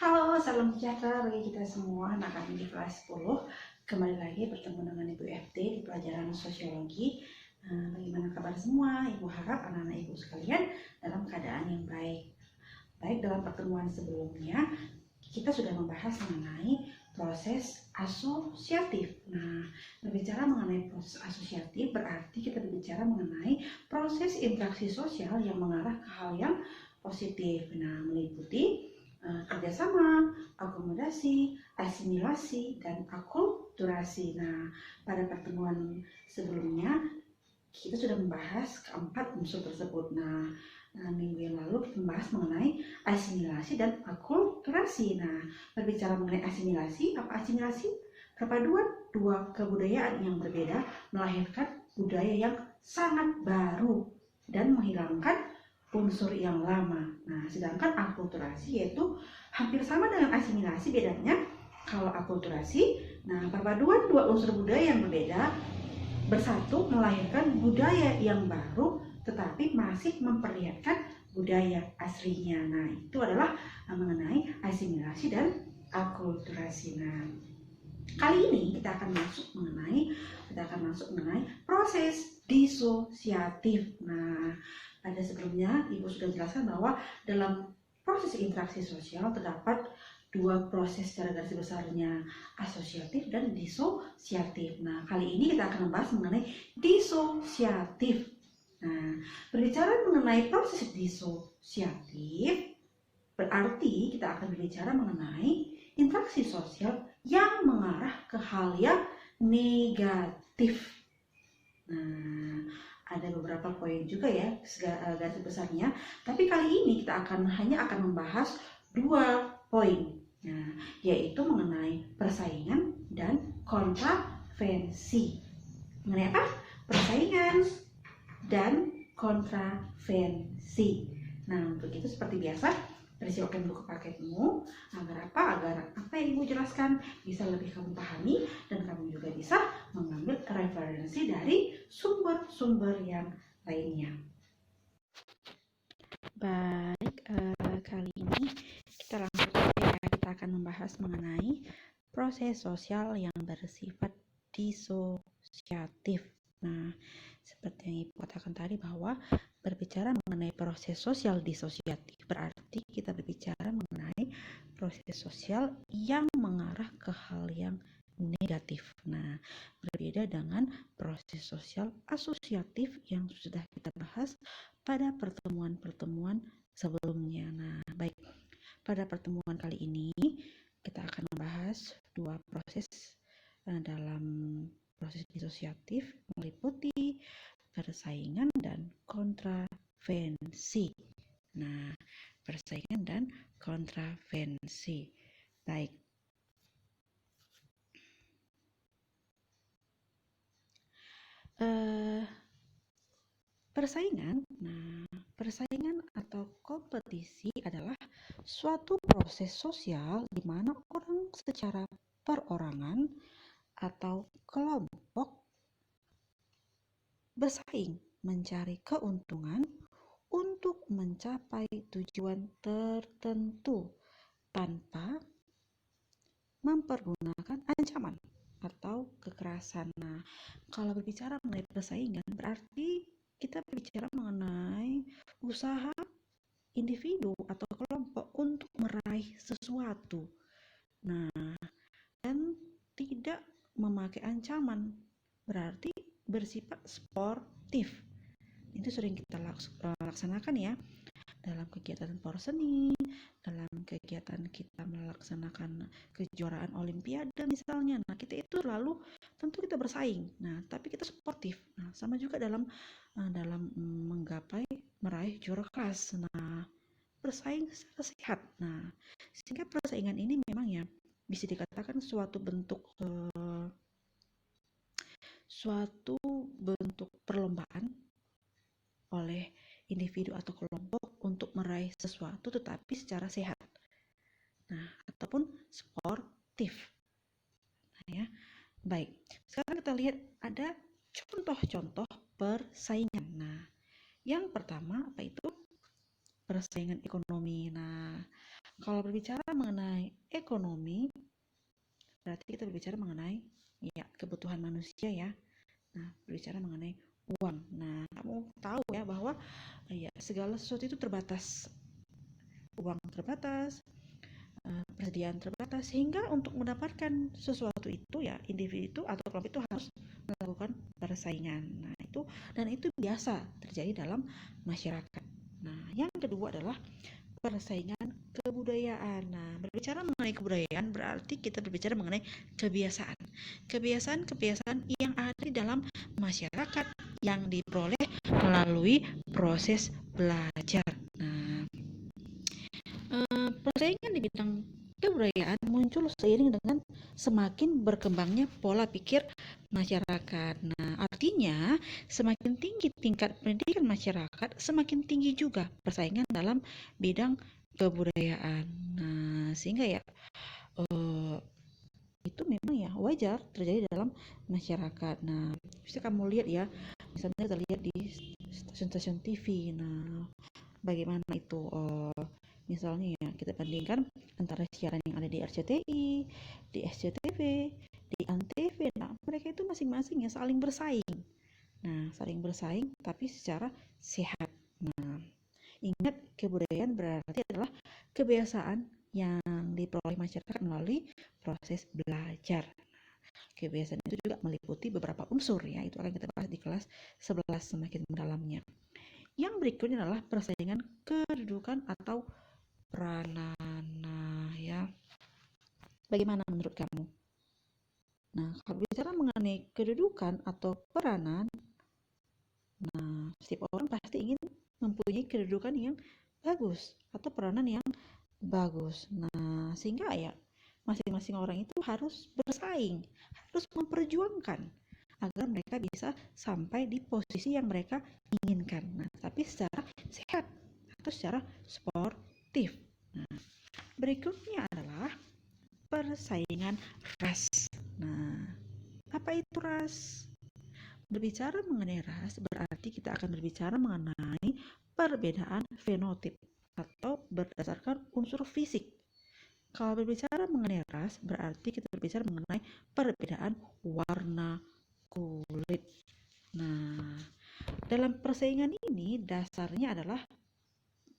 Halo, salam sejahtera bagi kita semua anak kami di kelas 10. Kembali lagi bertemu dengan Ibu FT di pelajaran sosiologi. Bagaimana kabar semua? Ibu harap anak-anak ibu sekalian dalam keadaan yang baik. Baik, dalam pertemuan sebelumnya kita sudah membahas mengenai proses asosiatif. Nah, berbicara mengenai proses asosiatif berarti kita berbicara mengenai proses interaksi sosial yang mengarah ke hal yang positif. Nah, meliputi kerjasama, akomodasi, asimilasi, dan akulturasi. Nah, pada pertemuan sebelumnya kita sudah membahas keempat unsur tersebut. Nah, minggu yang lalu kita membahas mengenai asimilasi dan akulturasi. Nah, berbicara mengenai asimilasi, apa asimilasi? Perpaduan dua kebudayaan yang berbeda melahirkan budaya yang sangat baru dan menghilangkan unsur yang lama. Nah, sedangkan akulturasi yaitu hampir sama dengan asimilasi, bedanya kalau akulturasi, nah perpaduan dua unsur budaya yang berbeda bersatu melahirkan budaya yang baru tetapi masih memperlihatkan budaya aslinya. Nah, itu adalah mengenai asimilasi dan akulturasi. Nah, kali ini kita akan masuk mengenai proses disosiatif. Nah, pada sebelumnya Ibu sudah jelaskan bahwa dalam proses interaksi sosial terdapat dua proses secara garis besarnya, asosiatif dan disosiatif. Nah, kali ini kita akan membahas mengenai disosiatif. Nah, berbicara mengenai proses disosiatif berarti kita akan berbicara mengenai interaksi sosial yang mengarah ke hal yang negatif. Nah, ada beberapa poin juga ya garis besarnya, tapi kali ini kita hanya akan membahas dua poin, nah, yaitu mengenai persaingan dan kontravensi. Mengenai apa? Persaingan dan kontravensi. Nah, untuk itu seperti biasa, persiapkan buku paketmu agar apa yang Ibu jelaskan bisa lebih kamu pahami dan kamu juga bisa mengambil referensi dari sumber-sumber yang lainnya. Baik, kali ini kita langsung saja ya, kita akan membahas mengenai proses sosial yang bersifat disosiatif. Nah, seperti yang Ibu katakan tadi bahwa berbicara mengenai proses sosial disosiatif berarti kita berbicara mengenai proses sosial yang mengarah ke hal yang negatif. Nah, berbeda dengan proses sosial asosiatif yang sudah kita bahas pada pertemuan-pertemuan sebelumnya. Nah, baik. Pada pertemuan kali ini kita akan membahas dua proses dalam proses disosiatif meliputi persaingan dan kontravensi. Nah, persaingan dan kontravensi. Baik. Persaingan. Nah, persaingan atau kompetisi adalah suatu proses sosial di mana orang secara perorangan atau kelompok bersaing mencari keuntungan untuk mencapai tujuan tertentu tanpa mempergunakan ancaman atau kekerasan. Nah, kalau berbicara mengenai persaingan berarti kita berbicara mengenai usaha individu atau kelompok untuk meraih sesuatu. Nah, dan tidak memakai ancaman berarti bersifat sportif. Itu sering kita laksanakan ya dalam kegiatan porseni, dalam kegiatan kita melaksanakan kejuaraan olimpiade misalnya. Nah, kita itu lalu tentu kita bersaing. Nah, tapi kita sportif. Nah, sama juga dalam meraih juara kelas. Nah, bersaing secara sehat. Nah, sehingga persaingan ini memang ya bisa dikatakan suatu bentuk perlombaan oleh individu atau kelompok untuk meraih sesuatu tetapi secara sehat. Nah, ataupun sportif. Nah, ya. Baik. Sekarang kita lihat ada contoh-contoh persaingan. Nah, yang pertama apa itu? persaingan ekonomi. Nah, kalau berbicara mengenai ekonomi, berarti kita berbicara mengenai ya kebutuhan manusia ya. Nah, berbicara mengenai uang. Nah, kamu tahu ya bahwa ya segala sesuatu itu terbatas. Uang terbatas, persediaan terbatas, sehingga untuk mendapatkan sesuatu itu ya individu itu atau kelompok itu harus melakukan persaingan. Nah, itu biasa terjadi dalam masyarakat. Nah, yang kedua adalah persaingan kebudayaan. Nah, berbicara mengenai kebudayaan berarti kita berbicara mengenai kebiasaan. Kebiasaan-kebiasaan yang ada di dalam masyarakat yang diperoleh melalui proses belajar. Nah, persaingan di bidang kebudayaan muncul seiring dengan semakin berkembangnya pola pikir masyarakat. Nah, artinya semakin tinggi tingkat pendidikan masyarakat, semakin tinggi juga persaingan dalam bidang kebudayaan. Nah, sehingga ya itu memang ya wajar terjadi dalam masyarakat. Nah, bisa kamu lihat ya, misalnya kita lihat di stasiun-stasiun TV. Nah, bagaimana itu misalnya ya kita bandingkan antara siaran yang ada di RCTI, di SCTV, di ANTV. Nah, mereka itu masing-masing ya saling bersaing. Nah, saling bersaing tapi secara sehat. Nah, ingat kebudayaan berarti adalah kebiasaan yang diperoleh masyarakat melalui proses belajar. Kebiasaan itu juga meliputi beberapa unsur ya, itu akan kita bahas di kelas 11 semakin mendalamnya. Yang berikutnya adalah persaingan kedudukan atau peranan. Nah, ya. Bagaimana menurut kamu? Nah, kalau bicara mengenai kedudukan atau peranan, nah, setiap orang pasti ingin mempunyai kedudukan yang bagus atau peranan yang bagus. Nah, sehingga ya masing-masing orang itu harus bersaing, harus memperjuangkan agar mereka bisa sampai di posisi yang mereka inginkan. Nah, tapi secara sehat atau secara sportif. Nah, berikutnya adalah persaingan ras. Nah, apa itu ras? Berbicara mengenai ras berarti kita akan berbicara mengenai perbedaan fenotip atau berdasarkan unsur fisik. Kalau berbicara mengenai ras berarti kita berbicara mengenai perbedaan warna kulit. Nah, dalam persaingan ini dasarnya adalah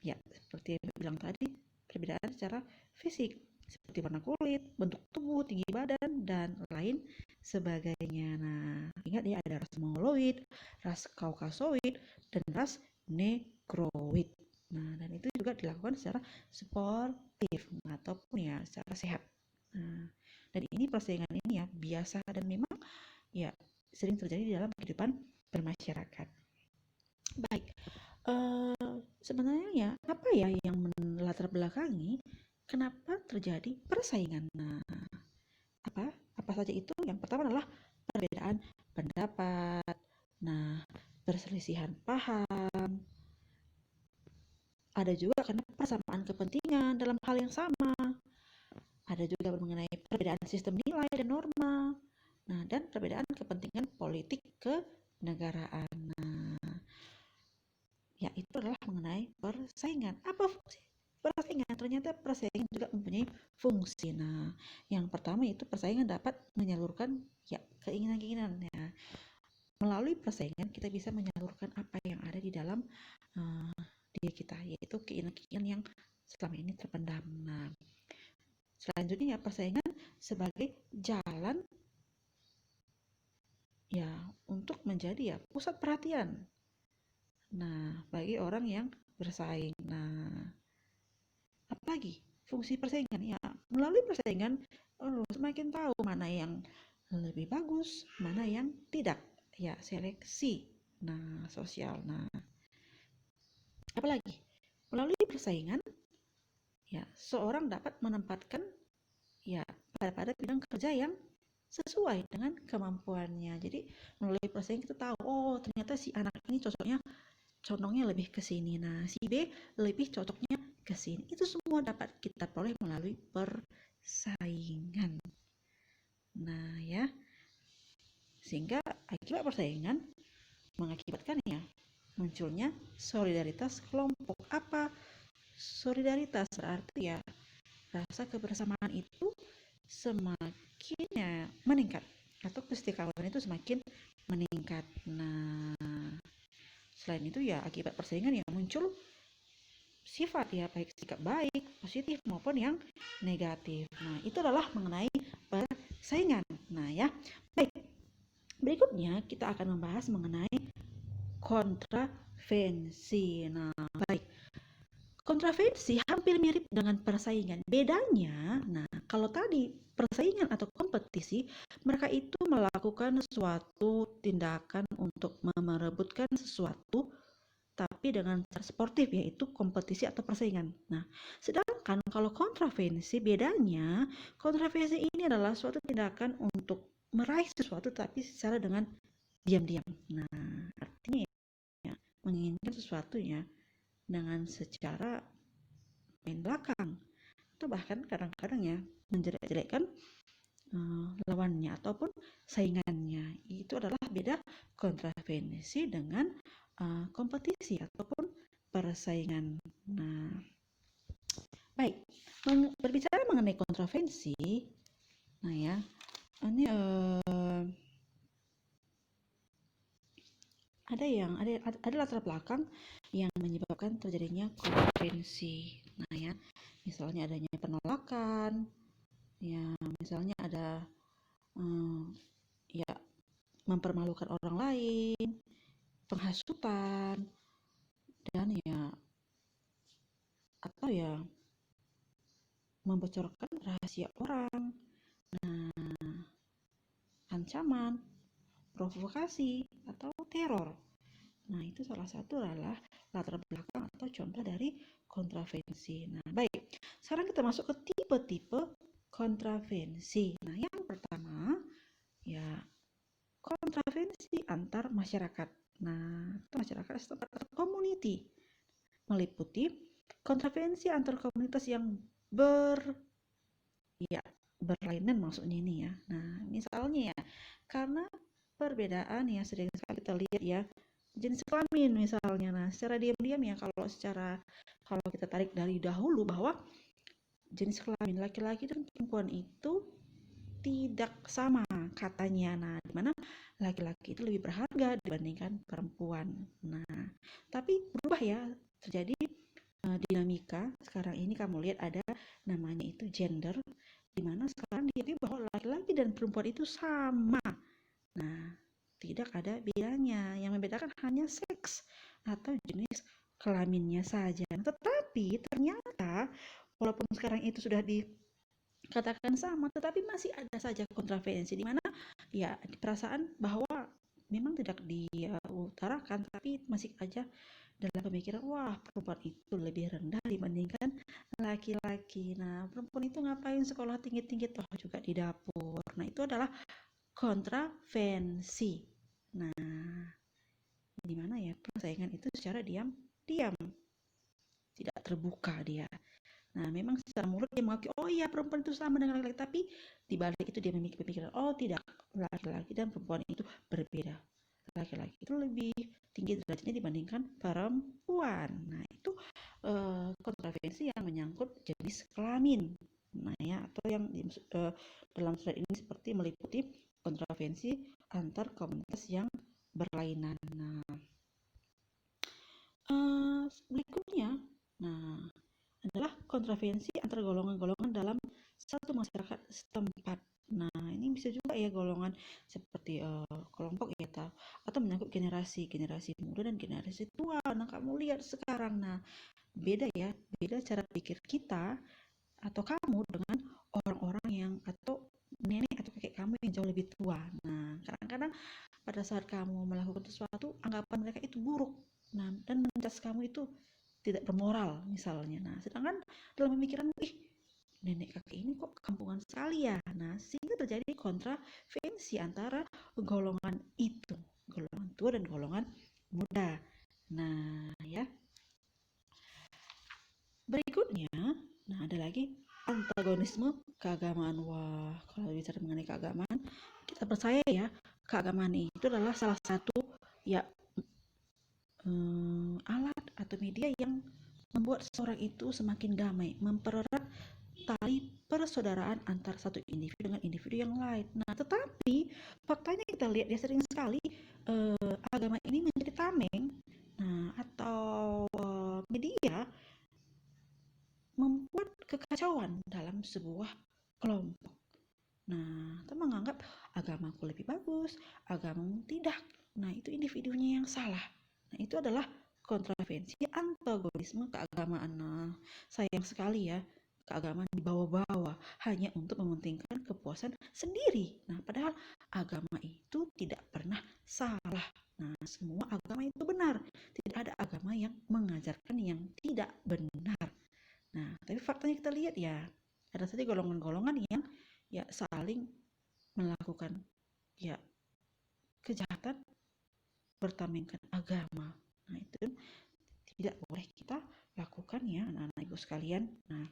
ya seperti yang saya bilang tadi, perbedaan secara fisik seperti warna kulit, bentuk tubuh, tinggi badan, dan lain sebagainya. Nah, ingat ya ada ras mongoloid, ras kaukasoid, dan ras negroid. Nah, dan itu juga dilakukan secara sportif ataupun ya secara sehat. Nah, dan ini persaingan ini ya biasa dan memang ya sering terjadi di dalam kehidupan bermasyarakat. Baik, sebenarnya ya apa ya yang melatar belakangi kenapa terjadi persaingan? Nah, apa saja itu? Yang pertama adalah perbedaan pendapat, nah perselisihan paham, ada juga karena persamaan kepentingan dalam hal yang sama, ada juga mengenai perbedaan sistem nilai dan norma, nah dan perbedaan kepentingan politik kenegaraan. Nah, ya itu adalah mengenai persaingan. Apa fungsi persaingan? Ternyata persaingan juga mempunyai fungsi. Nah, yang pertama itu persaingan dapat menyalurkan ya keinginan-keinginan ya. Melalui persaingan kita bisa menyalurkan apa yang ada di dalam diri kita, yaitu keinginan-keinginan yang selama ini terpendam. Nah, selanjutnya ya persaingan sebagai jalan ya untuk menjadi ya pusat perhatian. Nah, bagi orang yang bersaing. Nah, apalagi fungsi persaingan ya melalui persaingan semakin tahu mana yang lebih bagus, mana yang tidak. Ya, seleksi. Nah, sosial. Nah, apalagi melalui persaingan ya seorang dapat menempatkan ya pada bidang kerja yang sesuai dengan kemampuannya. Jadi melalui persaingan kita tahu, oh ternyata si anak ini condongnya lebih ke sini. Nah, si B lebih cocoknya ke sini. Itu semua dapat kita peroleh melalui persaingan. Nah, ya. Sehingga akibat persaingan mengakibatkan ya munculnya solidaritas kelompok. Apa solidaritas, berarti ya rasa kebersamaan itu semakin ya meningkat, atau kesetiakawanan itu semakin meningkat. Nah, selain itu ya akibat persaingan yang muncul sifat ya, baik sikap baik, positif maupun yang negatif. Nah, itu adalah mengenai persaingan. Nah ya, baik. Berikutnya kita akan membahas mengenai kontravensi. Nah, baik. Kontravensi hampir mirip dengan persaingan. Bedanya, nah kalau tadi persaingan atau kompetisi, mereka itu melakukan suatu tindakan untuk merebutkan sesuatu, tapi dengan cara sportif, yaitu kompetisi atau persaingan. Nah, sedangkan kalau kontravensi, bedanya kontravensi ini adalah suatu tindakan untuk meraih sesuatu tapi secara dengan diam-diam. Nah, artinya ya, menginginkan sesuatunya dengan secara main belakang, atau bahkan kadang-kadang ya menjelek-jelekkan lawannya ataupun saingannya. Itu adalah beda kontravensi dengan kompetisi ataupun persaingan. Nah, baik, berbicara mengenai kontravensi, nah ya, ini ada latar belakang yang menyebabkan terjadinya kontravensi. Nah ya, misalnya adanya penolakan, ya misalnya ada ya mempermalukan orang lain, penghasutan, dan ya atau ya membocorkan rahasia orang. Nah, ancaman, provokasi, atau teror. Nah, itu salah satu adalah latar belakang atau contoh dari kontravensi. Nah, baik. Sekarang kita masuk ke tipe-tipe kontravensi. Nah, yang pertama ya kontravensi antar masyarakat. Nah, itu masyarakat setempat atau community, meliputi kontravensi antar komunitas yang berlainan maksudnya ini ya. Nah, misalnya ya, karena perbedaan ya sering sekali kita lihat ya, jenis kelamin misalnya. Nah, secara diam-diam ya, kalau kita tarik dari dahulu bahwa jenis kelamin laki-laki dan perempuan itu tidak sama katanya. Nah, dimana laki-laki itu lebih berharga dibandingkan perempuan. Nah, tapi berubah ya, terjadi dinamika. Sekarang ini kamu lihat ada namanya itu gender, dimana sekarang diakui bahwa laki-laki dan perempuan itu sama. Nah, tidak ada bedanya. Yang membedakan hanya seks atau jenis kelaminnya saja. Tetapi ternyata walaupun sekarang itu sudah dikatakan sama, tetapi masih ada saja kontravensi di mana ya perasaan bahwa memang tidak diutarakan, tapi masih aja dalam pemikiran, wah perempuan itu lebih rendah dibandingkan laki-laki. Nah, perempuan itu ngapain sekolah tinggi-tinggi toh juga di dapur. Nah, itu adalah kontravensi. Nah, di mana ya persaingan itu secara diam-diam, tidak terbuka dia. Nah, memang secara mulut dia mengakui, oh iya perempuan itu sama dengan laki-laki, tapi di balik itu dia memiliki pemikiran, oh tidak, laki-laki dan perempuan itu berbeda. Laki-laki itu lebih tinggi derajatnya dibandingkan perempuan. Nah, itu kontravensi yang menyangkut jenis kelamin. Nah, ya, atau yang dalam slide ini seperti meliputi kontravensi antar komunitas yang berlainan. Nah, berikutnya, nah adalah kontravensi antar golongan-golongan dalam satu masyarakat setempat. Nah, ini bisa juga ya golongan seperti kelompok ya, atau menyangkut generasi muda dan generasi tua. Nah, kamu lihat sekarang, nah beda ya, beda cara pikir kita atau kamu dengan orang-orang yang atau nenek atau kakek kamu yang jauh lebih tua. Nah, kadang-kadang pada saat kamu melakukan sesuatu, anggapan mereka itu buruk. Nah, dan menjudge kamu itu tidak bermoral misalnya. Nah, sedangkan dalam pemikiran, nenek kakek ini kok kampungan sekali ya. Nah, sehingga terjadi kontravensi antara golongan itu, golongan tua dan golongan muda. Nah, ya. Berikutnya, nah ada lagi antagonisme keagamaan. Wah, kalau bicara mengenai keagamaan, kita percaya ya, keagamaan itu adalah salah satu ya alat atau media yang membuat seseorang itu semakin damai, mempererat tali persaudaraan antar satu individu dengan individu yang lain. Nah, tetapi faktanya kita lihat ya sering sekali agama ini menjadi tameng, nah atau media membuat kekacauan dalam sebuah kelompok. Nah, kita menganggap agamaku lebih bagus, agamamu tidak. Nah, itu individunya yang salah. Nah, itu adalah kontravensi antagonisme keagamaan. Nah, sayang sekali ya, keagamaan dibawa-bawa hanya untuk mementingkan kepuasan sendiri. Nah, padahal agama itu tidak pernah salah. Nah, semua agama itu benar. Tidak ada agama yang mengajarkan yang tidak benar. Nah, tapi faktanya kita lihat ya, ada saja golongan-golongan yang ya saling melakukan ya kejahatan bertamengkan agama. Nah, itu tidak boleh kita lakukan ya anak-anak ibu sekalian. Nah,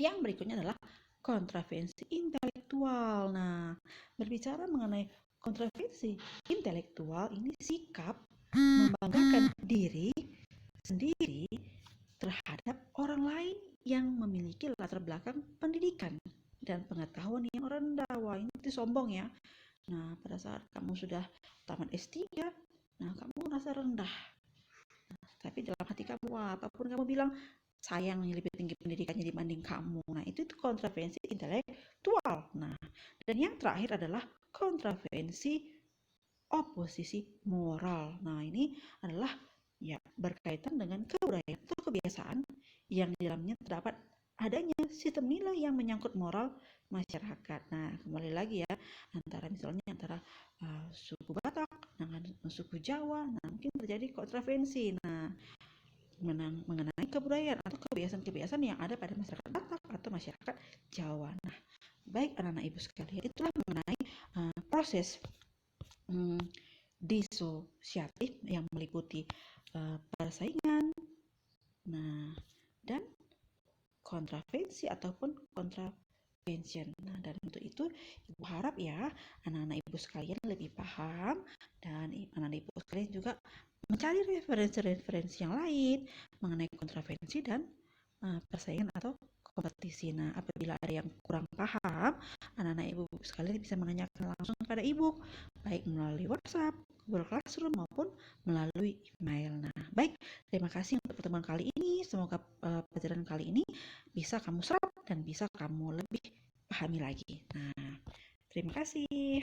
yang berikutnya adalah kontravensi intelektual. Nah, berbicara mengenai kontravensi intelektual, ini sikap membanggakan diri sendiri terhadap orang lain yang memiliki latar belakang pendidikan dan pengetahuan yang rendah. Wah, ini itu sombong ya. Nah, pada saat kamu sudah tamat S3, nah kamu merasa rendah. Nah, tapi dalam hati kamu, wah, apapun kamu bilang, sayang lebih tinggi pendidikannya dibanding kamu. Nah, itu kontravensi intelektual. Nah, dan yang terakhir adalah kontravensi oposisi moral. Nah, ini adalah ya berkaitan dengan kebudayaan atau kebiasaan yang di dalamnya terdapat adanya sistem nilai yang menyangkut moral masyarakat. Nah, kembali lagi ya, misalnya antara suku Batak dengan suku Jawa, nah mungkin terjadi kontravensi. Nah, mengenai kebudayaan atau kebiasaan-kebiasaan yang ada pada masyarakat Batak atau masyarakat Jawa. Nah, baik anak-anak ibu sekalian, itulah mengenai proses disosiatif yang meliputi persaingan, nah dan kontravensi ataupun contravention. Nah, dan untuk itu ibu harap ya anak-anak ibu sekalian lebih paham dan anak-anak ibu sekalian juga mencari referensi-referensi yang lain mengenai kontravensi dan persaingan atau kompetisi. Nah, apabila ada yang kurang paham, anak-anak ibu sekalian bisa menanyakan langsung kepada ibu, baik melalui WhatsApp, Google Classroom maupun melalui email. Nah, baik, terima kasih untuk pertemuan kali ini. Semoga pelajaran kali ini bisa kamu serap dan bisa kamu lebih pahami lagi. Nah, terima kasih.